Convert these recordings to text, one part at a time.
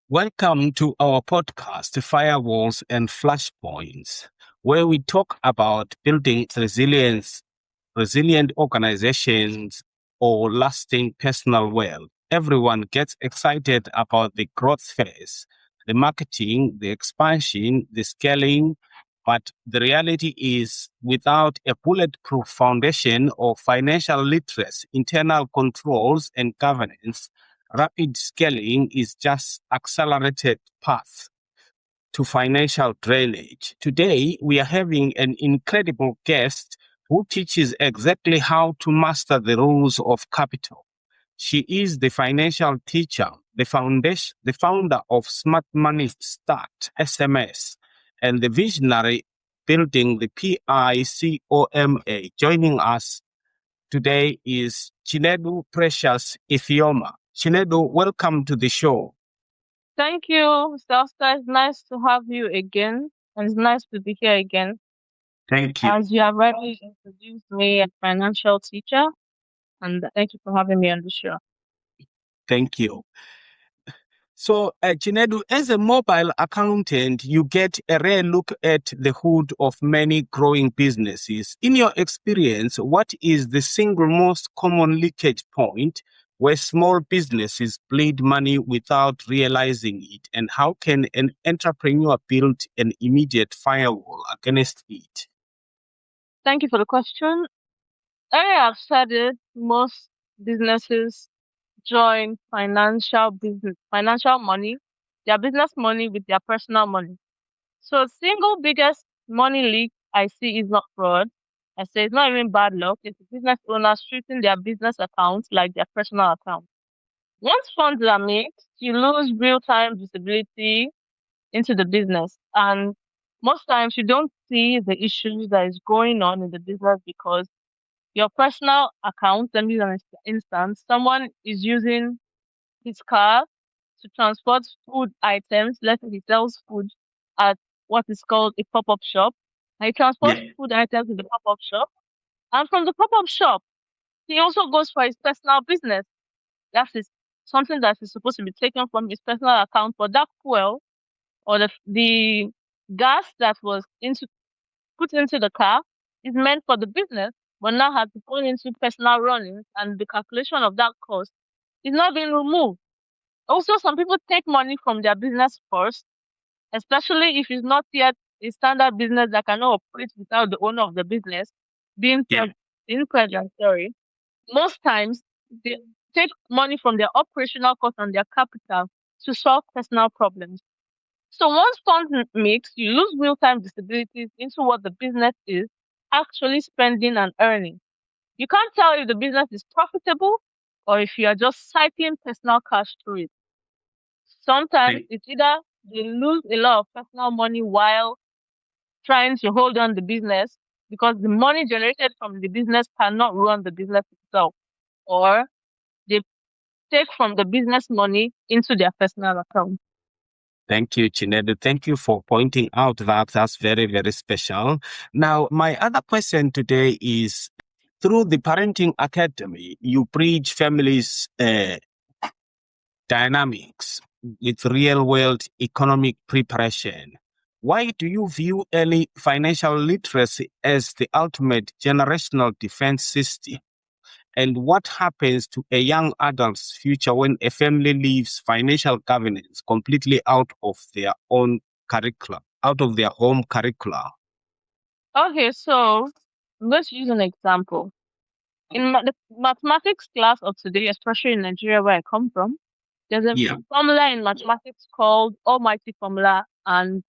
Welcome to our podcast, Firewalls and Flashpoints, where we talk about building resilient organizations or lasting personal wealth. Everyone gets excited about the growth phase, the marketing, the expansion, the scaling, but the reality is without a bulletproof foundation of financial literacy, internal controls, and governance, rapid scaling is just accelerated path to financial drainage. Today, we are having an incredible guest who teaches exactly how to master the rules of capital. She is the financial teacher, the founder of Smart Money Start, SMS, and the visionary building the PICOMA. Joining us today is Chinedu Precious-Ithioma. Chinedu, welcome to the show. Thank you, Mr. Oscar. It's nice to have you again, and it's nice to be here again. Thank you. As you have already introduced me as financial teacher, and thank you for having me on the show. Thank you. So, Chinedu, as a mobile accountant, you get a rare look at the hood of many growing businesses. In your experience, what is the single most common leakage point where small businesses bleed money without realizing it? And how can an entrepreneur build an immediate firewall against it? Thank you for the question. Earlier I've said it, most businesses join financial money, their business money with their personal money. So single biggest money leak I see is not fraud. I say it's not even bad luck. It's business owners treating their business accounts like their personal account. Once funds are mixed, you lose real-time visibility into the business. And most times you don't see the issues that is going on in the business because your personal account, let me use an instance, someone is using his car to transport food items. Let's say he sells food at what is called a pop-up shop. And he transports Yeah. food items to the pop-up shop. And from the pop-up shop, he also goes for his personal business. That is something that is supposed to be taken from his personal account, but that fuel or the gas that was put into the car is meant for the business, but now has to go into personal runnings, and the calculation of that cost is not being removed. Also, some people take money from their business first, especially if it's not yet a standard business that cannot operate without the owner of the business being Yeah. present. Sorry. Most times they take money from their operational cost and their capital to solve personal problems. So once funds mix, you lose real-time visibility into what the business is actually spending and earning. You can't tell if the business is profitable or if you are just cycling personal cash through it. Sometimes Thank, it's either they lose a lot of personal money while trying to hold on the business because the money generated from the business cannot run the business itself, or they take from the business money into their personal account. thank you, Chinedu. Thank you for pointing out that. That's very, very special. Now, my other question today is through the Parenting Academy, you bridge families' dynamics with real world economic preparation. Why do you view early financial literacy as the ultimate generational defense system? And what happens to a young adult's future when a family leaves financial governance completely out of their own curricula, out of their home curricula? Okay, so let's use an example. In the mathematics class of today, especially in Nigeria where I come from, there's a Yeah. formula in mathematics called almighty formula and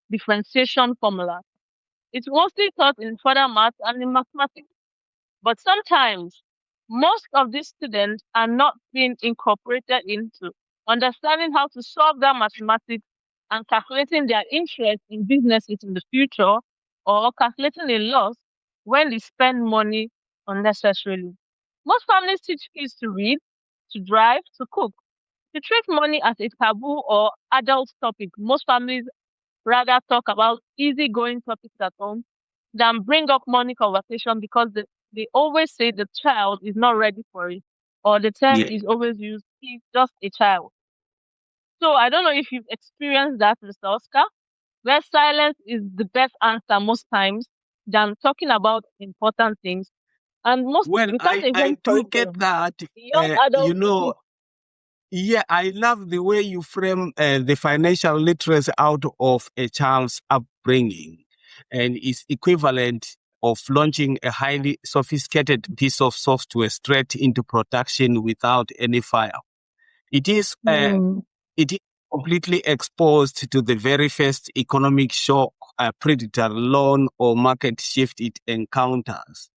differentiation formula. It's mostly taught in further math and in mathematics. But sometimes most of these students are not being incorporated into understanding how to solve that mathematics and calculating their interest in businesses in the future, or calculating a loss when they spend money unnecessarily. Most families teach kids to read, to drive, to cook. To treat money as a taboo or adult topic, most families rather talk about easygoing topics at home than bring up money conversation because they always say the child is not ready for it, or the term Yeah. is always used, he's just a child. So I don't know if you've experienced that, Mr. Oscar, where silence is the best answer most times than talking about important things. And most Well, without a I home do get curriculum, that. young You adults know, yeah, I love the way you frame the financial literacy out of a child's upbringing, and is equivalent of launching a highly sophisticated piece of software straight into production without any fire. It is Hmm. it is completely exposed to the very first economic shock, predator loan or market shift it encounters.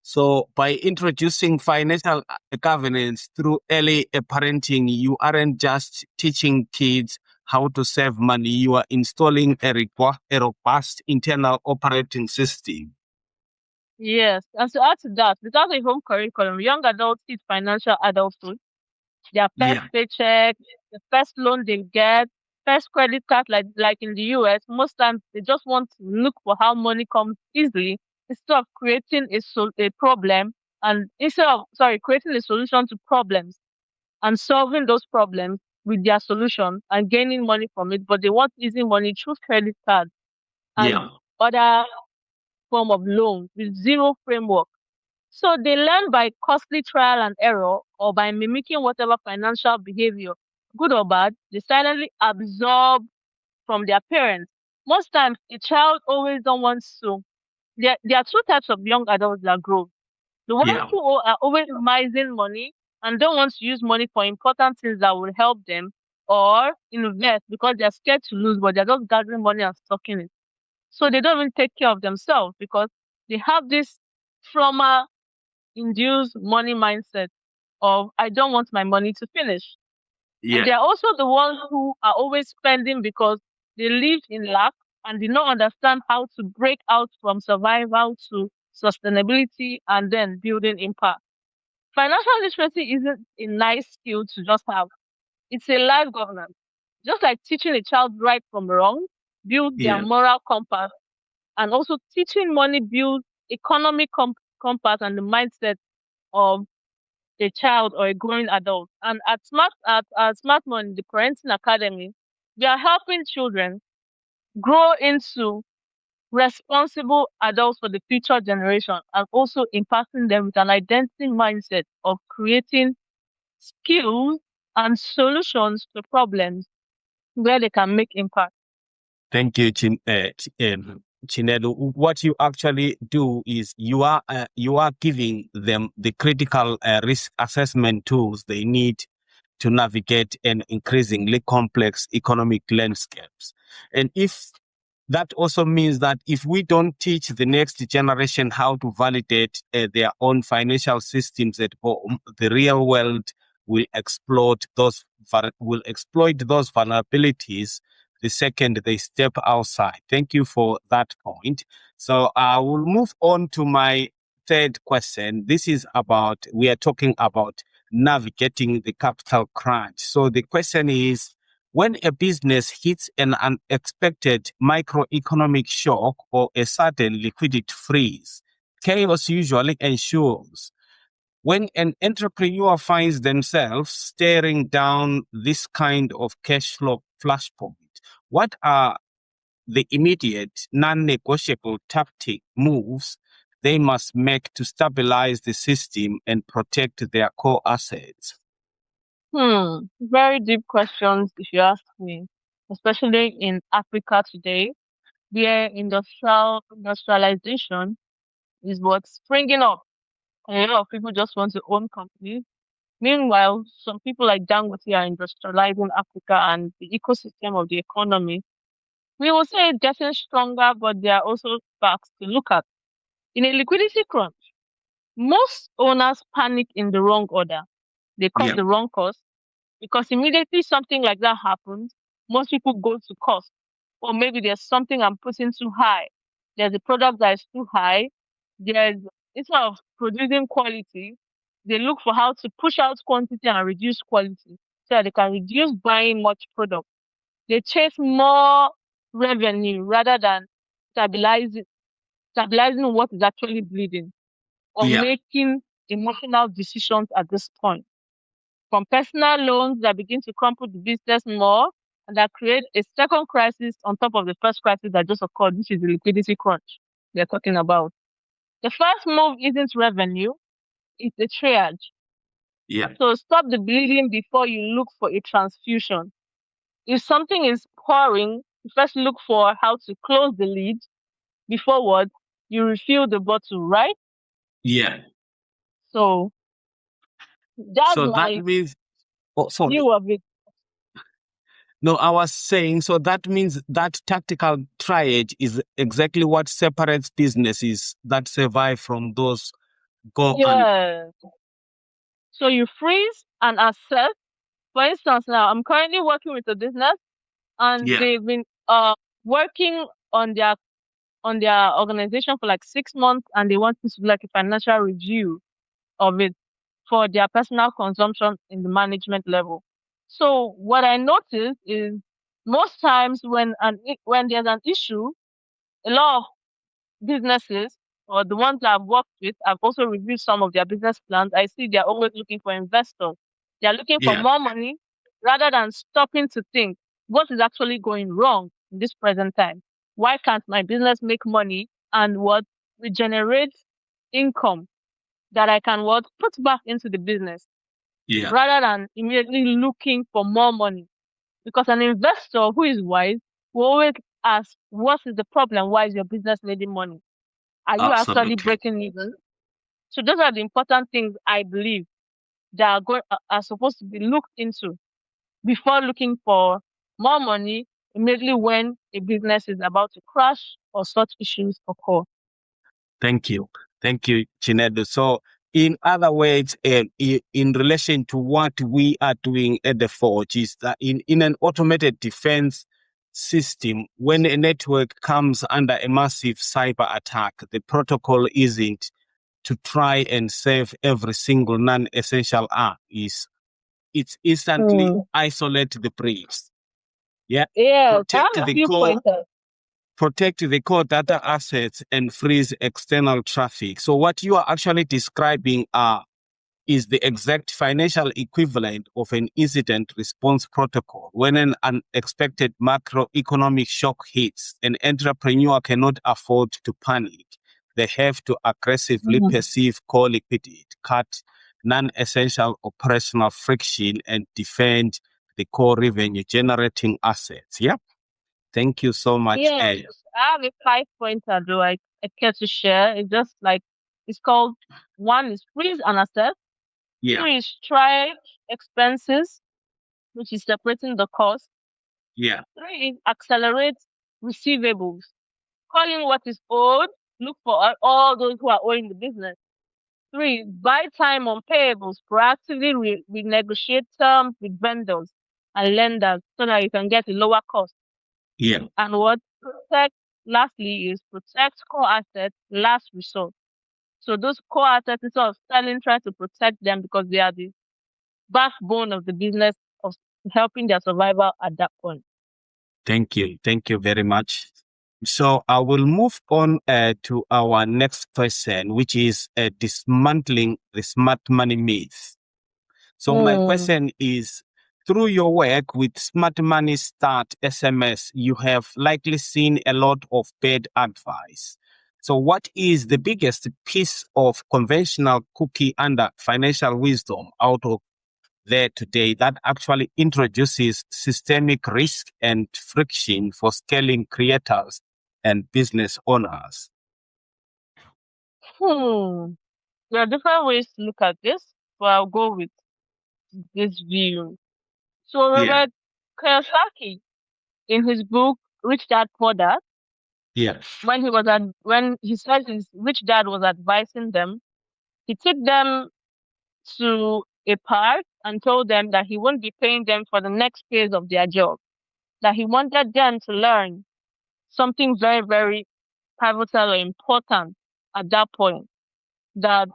So by introducing financial governance through early parenting, you aren't just teaching kids how to save money, you are installing a robust internal operating system. Yes, and to add to that, without a home curriculum, young adults hit financial adulthood. Their first Yeah, paycheck, the first loan they get, first credit card, like in the US, most times they just want to look for how money comes easily instead of creating a problem and instead of creating a solution to problems and solving those problems with their solution and gaining money from it. But they want easy money through credit cards and yeah, other form of loans with zero framework. So they learn by costly trial and error or by mimicking whatever financial behavior, good or bad, they silently absorb from their parents. Most times, a child always don't want to. There are two types of young adults that grow. The ones yeah, who are always mising money and don't want to use money for important things that will help them or invest because they're scared to lose, but they're just gathering money and stocking it. So they don't even take care of themselves because they have this trauma induce money mindset of I don't want my money to finish. And yeah. they're also the ones who are always spending because they lived in lack and did not understand how to break out from survival to sustainability and then building impact. Financial literacy isn't a nice skill to just have. It's a life governance. Just like teaching a child right from wrong, build their Yeah. moral compass, and also teaching money builds economic compass and the mindset of a child or a growing adult. And at Smart Money, the Parenting Academy, we are helping children grow into responsible adults for the future generation and also impacting them with an identity mindset of creating skills and solutions to problems where they can make impact. Thank you, Chinedu. What you actually do is you are giving them the critical risk assessment tools they need to navigate an increasingly complex economic landscapes. And if that also means that if we don't teach the next generation how to validate their own financial systems at home, the real world will exploit those vulnerabilities the second they step outside. Thank you for that point. So I will move on to my third question. We are talking about navigating the capital crunch. So the question is, when a business hits an unexpected microeconomic shock or a sudden liquidity freeze, chaos usually ensues. When an entrepreneur finds themselves staring down this kind of cash flow flashpoint, what are the immediate, non-negotiable tactic moves they must make to stabilize the system and protect their core assets? Very deep questions, if you ask me, especially in Africa today, where industrialization is what's springing up. And a lot of people just want to own companies. Meanwhile, some people like Dangote are industrializing Africa and the ecosystem of the economy. We will say it's getting stronger, but there are also facts to look at. In a liquidity crunch, most owners panic in the wrong order. They cut Yeah, the wrong cost because immediately something like that happens, most people go to cost. Or maybe there's something I'm putting too high. There's a product that is too high. There's Instead of producing quality, they look for how to push out quantity and reduce quality so that they can reduce buying much product. They chase more revenue rather than stabilizing stabilizing what is actually bleeding or yeah, making emotional decisions at this point. from personal loans that begin to crumple the business more and that create a second crisis on top of the first crisis that just occurred, which is the liquidity crunch they're talking about. The first move isn't revenue, it's a triage. Yeah. So stop the bleeding before you look for a transfusion. If something is pouring, you first look for how to close the lid before what you refill the bottle, right? Yeah. So that's So that my means, oh, sorry. view of it. No, I was saying, so that means that tactical triage is exactly what separates businesses that survive from those go under. Yeah. So you freeze and assess. For instance, now I'm currently working with a business and Yeah. they've been working on their organization for like 6 months and they want to do like a financial review of it for their personal consumption in the management level. So what I noticed is most times when there's an issue, a lot of businesses or the ones that I've worked with, I've also reviewed some of their business plans. I see they're always looking for investors. They're looking for Yeah. more money rather than stopping to think what is actually going wrong in this present time. Why can't my business make money and what regenerate income that I can what put back into the business Yeah. rather than immediately looking for more money? Because an investor who is wise will always ask, what is the problem? Why is your business making money? Are you actually Absolutely. breaking even? So those are the important things I believe that are supposed to be looked into before looking for more money immediately when a business is about to crash or such issues occur. Thank you. Thank you, Chinedu. So, in other words, in relation to what we are doing at the Forge, is that in an automated defense system, when a network comes under a massive cyber attack, the protocol isn't to try and save every single non-essential app. It's instantly Mm. isolate the breach. Yeah. Yes, I Protect have a the few core pointers. protect the core data assets and freeze external traffic. So what you are actually describing is the exact financial equivalent of an incident response protocol. When an unexpected macroeconomic shock hits, an entrepreneur cannot afford to panic. They have to aggressively Mhm. perceive core liquidity, cut non-essential operational friction, and defend the core revenue generating assets. Yeah. Thank you so much. Yes, I have a 5 pointer though I care to share. It's just like it's called one is freeze and assess, two Yeah. is try expenses, which is separating the cost, Yeah. three is accelerate receivables, calling what is owed, look for all those who are owing the business. Three, buy time on payables, proactively renegotiate terms with vendors and lenders so that you can get a lower cost. Yeah. And what protect lastly is protect core assets last resort. So those core assets instead of selling, try to protect them because they are the backbone of the business of helping their survival at that point. Thank you. Thank you very much. So I will move on to our next question, which is dismantling the smart money myth. So my Hmm. question is, through your work with Smart Money Start SMS, you have likely seen a lot of bad advice. So what is the biggest piece of conventional cookie under financial wisdom out of there today that actually introduces systemic risk and friction for scaling creators and business owners? Hmm. There are different ways to look at this, but I'll go with this view. So Yeah, Robert Kiyosaki, in his book Rich Dad Poor Dad, yeah, when he said his rich dad was advising them, he took them to a park and told them that he won't be paying them for the next phase of their job. That he wanted them to learn something very, very pivotal or important at that point. That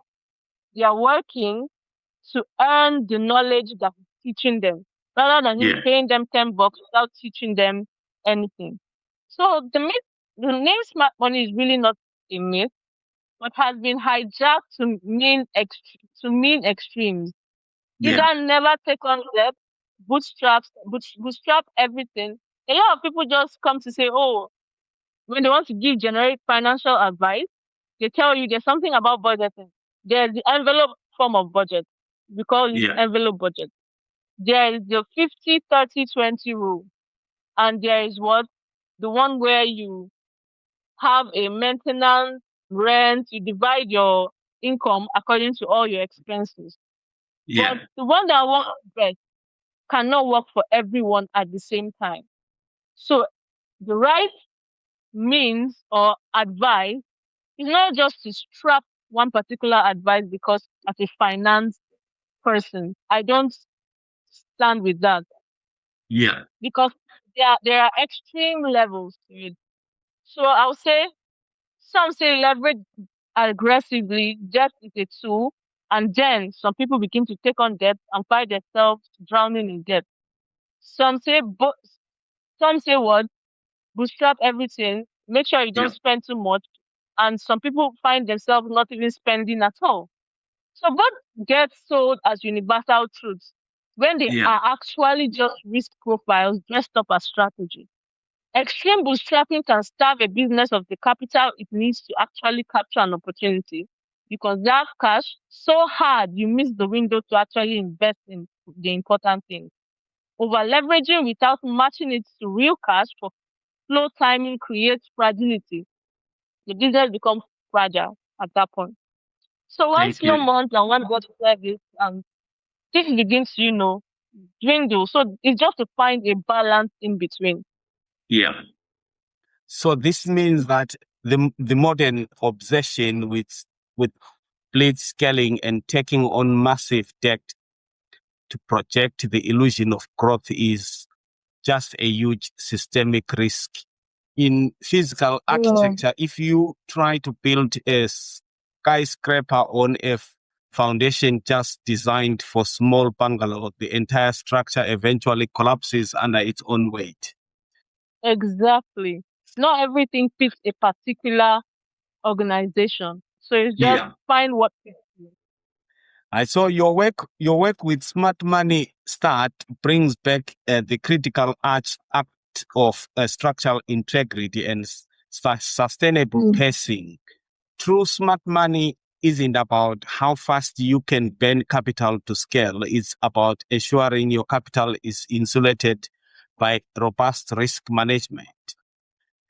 they are working to earn the knowledge that he's teaching them, rather than him yeah. paying them $10 without teaching them anything. So the name smart money is really not a myth, but has been hijacked to mean extremes. Yeah. Either never take on debt, bootstrap everything. A lot of people just come to say, oh, when they want to give generic financial advice, they tell you there's something about budgeting. There's the envelope form of budget. We call it Yeah. envelope budget. There is the 50-30-20 rule. And there is what? The one where you have a maintenance, rent, you divide your income according to all your expenses. But Yeah. the one that works best cannot work for everyone at the same time. So the right means or advice is not just to strap one particular advice, because as a finance person, I don't stand with that, Yeah. because there are extreme levels to it. So I'll say some say leverage aggressively, debt is a tool, and then some people begin to take on debt and find themselves drowning in debt. Some say some say what? Bootstrap everything, make sure you don't Yeah. spend too much. And some people find themselves not even spending at all. So both get sold as universal truths when they Yeah. are actually just risk profiles dressed up as strategy. Extreme bootstrapping can starve a business of the capital it needs to actually capture an opportunity. You conserve cash so hard you miss the window to actually invest in the important things. Over leveraging without matching it to real cash for slow timing creates fragility. The business becomes fragile at that point. So one Thank slow you. month and one God service, and this begins to, dwindle. So it's just to find a balance in between. Yeah. So this means that the modern obsession with blitz scaling and taking on massive debt to project the illusion of growth is just a huge systemic risk. In physical Yeah. architecture, if you try to build a skyscraper on a foundation just designed for small bungalow, the entire structure eventually collapses under its own weight. Exactly. Not everything fits a particular organization. So it's just Yeah. find what fits you. I saw your work with smart money start brings back the critical act of structural integrity and sustainable Mm. pacing. True smart money isn't about how fast you can burn capital to scale. It's about ensuring your capital is insulated by robust risk management.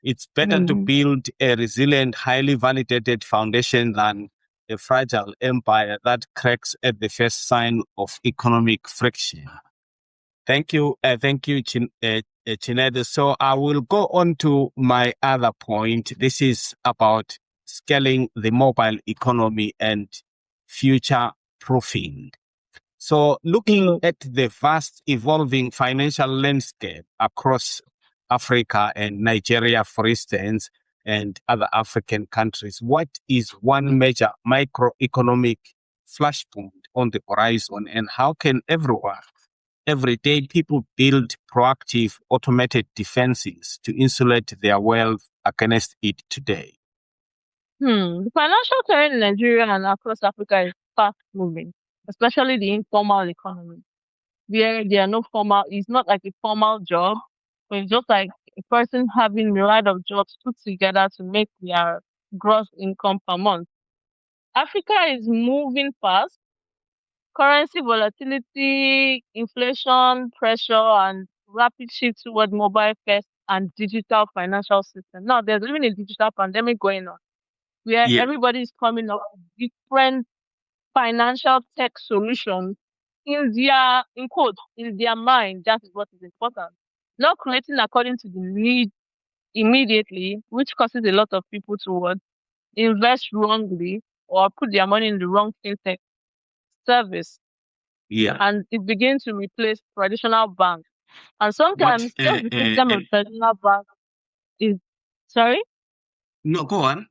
It's better to Mm. build a resilient, highly validated foundation than a fragile empire that cracks at the first sign of economic friction. Thank you, Chinedu. So I will go on to my other point. This is about scaling the mobile economy and future proofing. So looking Mm. at the vast evolving financial landscape across Africa and Nigeria, for instance, and other African countries, what is one major microeconomic flashpoint on the horizon, and how can everyday people build proactive automated defenses to insulate their wealth against it today? The financial terrain in Nigeria and across Africa is fast moving, especially the informal economy, where there are no formal, it's not like a formal job, but it's just like a person having a myriad of jobs put together to make their gross income per month. Africa is moving fast. Currency volatility, inflation pressure, and rapid shift toward mobile first and digital financial system. Now, there's even a digital pandemic going on where Yeah, everybody is coming up with different financial tech solutions in quote, in their mind. That is what is important. Not creating according to the need immediately, which causes a lot of people to what, invest wrongly or put their money in the wrong fintech service, yeah. and it begins to replace traditional banks. And But sometimes just the system of traditional bank is sorry. no, go on.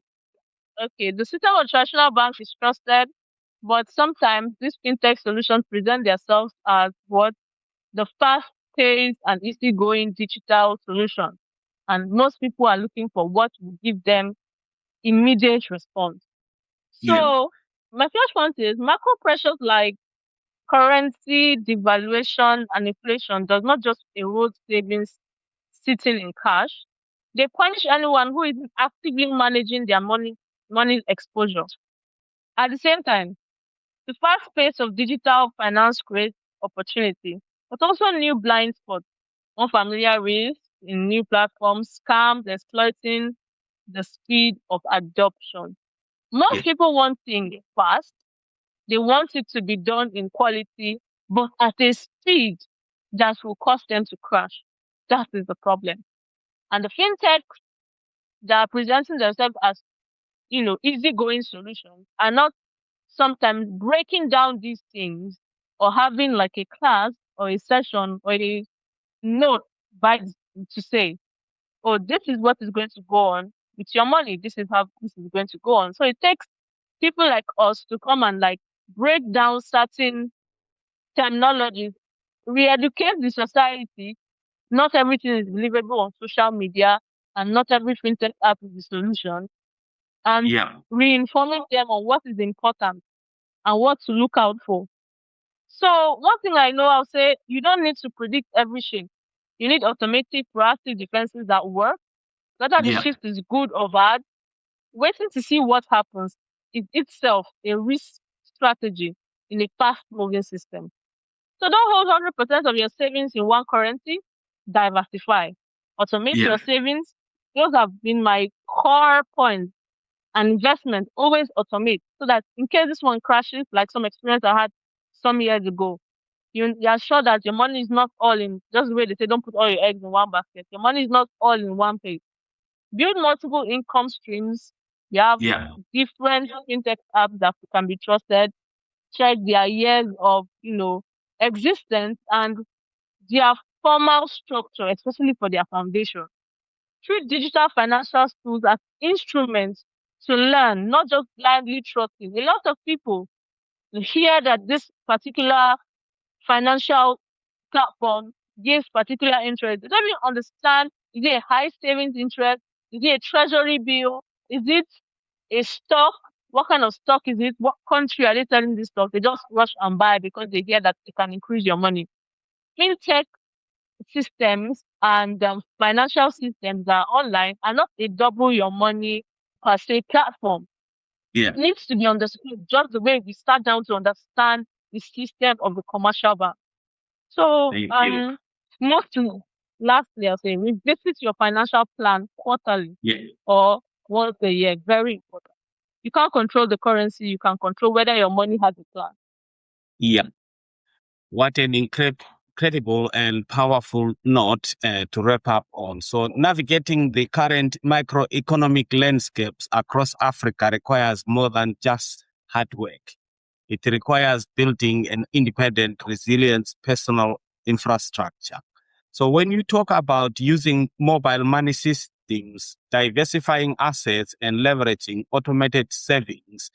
Okay, the system of traditional banks is trusted, but sometimes these fintech solutions present themselves as what, the fast-paced and easygoing digital solution, and most people are looking for what will give them immediate response. Yeah, So my first point is macro pressures like Currency devaluation and inflation does not just erode savings sitting in cash. They punish anyone who is actively managing their money exposure. At the same time, the fast pace of digital finance creates opportunity, but also new blind spots, unfamiliar risks in new platforms, scams, exploiting the speed of adoption. Most Yeah. people want things fast. They want it to be done in quality, but at a speed that will cause them to crash. That is the problem. And the fintech that are presenting themselves as, easygoing solutions are not sometimes breaking down these things or having like a class or a session or a note by to say, oh, this is what is going to go on with your money. This is how this is going to go on. So it takes people like us to come and like break down certain terminologies, re-educate the society. Not everything is believable on social media, and not every fintech app is the solution. And Yeah. reinforming them on what is important and what to look out for. So one thing I know, I'll say you don't need to predict every shift. You need automatic, proactive defenses that work. Whether the Yeah. shift is good or bad, waiting to see what happens is itself a risk strategy in a fast-moving system. So don't hold 100% of your savings in one currency. Diversify. Automate Yeah. your savings. Those have been my core points. And investment, always automate so that in case this one crashes, like some experience I had some years ago, you are sure that your money is not all in, just the way they say, don't put all your eggs in one basket. Your money is not all in one place. Build multiple income streams. You have Yeah. different fintech apps that can be trusted. Check their years of, existence and their formal structure, especially for their foundation. Treat digital financial tools as instruments to learn, not just blindly trusting. A lot of people hear that this particular financial platform gives particular interest. They don't even understand, is it a high savings interest? Is it a treasury bill? Is it a stock? What kind of stock is it? What country are they selling this stock? They just rush and buy because they hear that it can increase your money. Fintech systems and financial systems that are online are not a double your money per se platform. Yeah. It needs to be understood just the way we start down to understand the system of the commercial bank. So, Thank you. mostly, lastly, I'll say revisit your financial plan quarterly Yeah. or once a year. Very important. You can't control the currency. You can control whether your money has a plan. Yeah. What an incredible and powerful note to wrap up on. So, navigating the current microeconomic landscapes across Africa requires more than just hard work. It requires building an independent, resilient personal infrastructure. So, when you talk about using mobile money systems, diversifying assets, and leveraging automated savings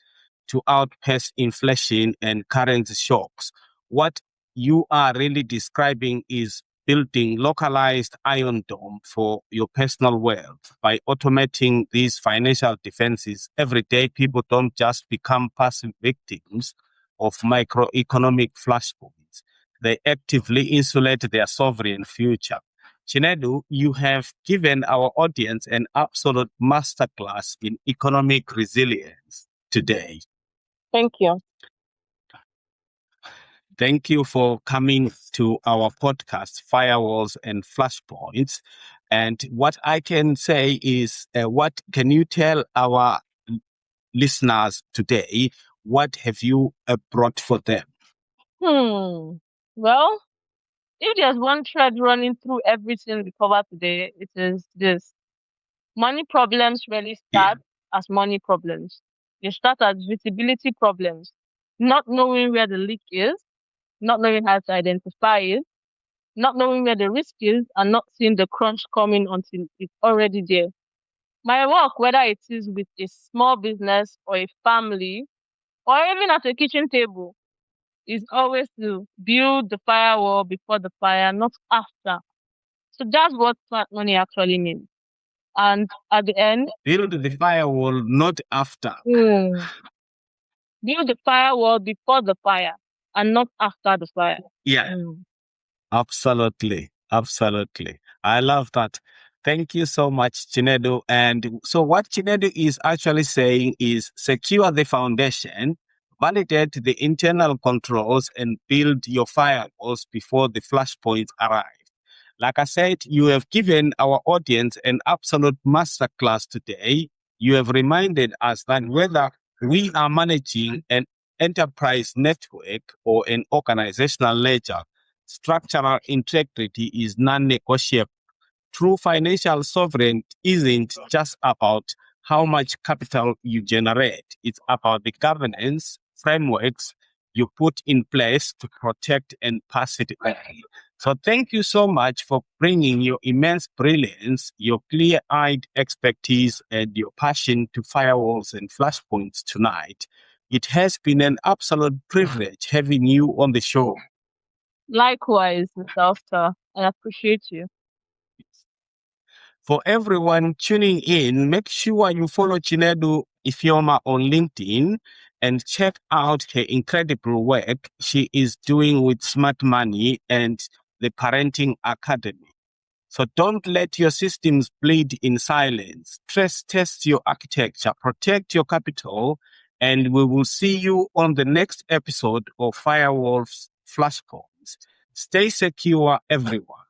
to outpace inflation and currency shocks, what you are really describing is building localized iron dome for your personal wealth. By automating these financial defenses every day, people don't just become passive victims of microeconomic flashpoints. They actively insulate their sovereign future. Chinedu, you have given our audience an absolute masterclass in economic resilience today. Thank you. Thank you for coming to our podcast, Firewalls and Flashpoints. And what I can say is, what can you tell our listeners today? What have you brought for them? Well, if there's one thread running through everything we cover today, it is this. Money problems really Yeah. start as money problems. They start as visibility problems. Not knowing where the leak is, not knowing how to identify it, not knowing where the risk is, and not seeing the crunch coming until it's already there. My work, whether it is with a small business or a family, or even at a kitchen table, is always to build the firewall before the fire, not after. So that's what smart money actually means. And at the end, Build the firewall, not after. build the firewall before the fire. and not after the fire. Yeah. Absolutely. Absolutely. I love that. Thank you so much, Chinedu. And so what Chinedu is actually saying is secure the foundation, validate the internal controls, and build your firewalls before the flashpoints arrive. Like I said, you have given our audience an absolute masterclass today. You have reminded us that whether we are managing an enterprise network or an organizational ledger, structural integrity is non-negotiable. True financial sovereignty isn't just about how much capital you generate. It's about the governance frameworks you put in place to protect and pass it on. So thank you so much for bringing your immense brilliance, your clear-eyed expertise, and your passion to firewalls and flashpoints tonight. It has been an absolute privilege having you on the show. Likewise, Mr. Ofta, I appreciate you. For everyone tuning in, make sure you follow Chinedu-Ithioma on LinkedIn and check out her incredible work she is doing with Smart Money and the Parenting Academy. So don't let your systems bleed in silence. Stress test your architecture, protect your capital, and we will see you on the next episode of Firewolves Flashpoints. Stay secure, everyone.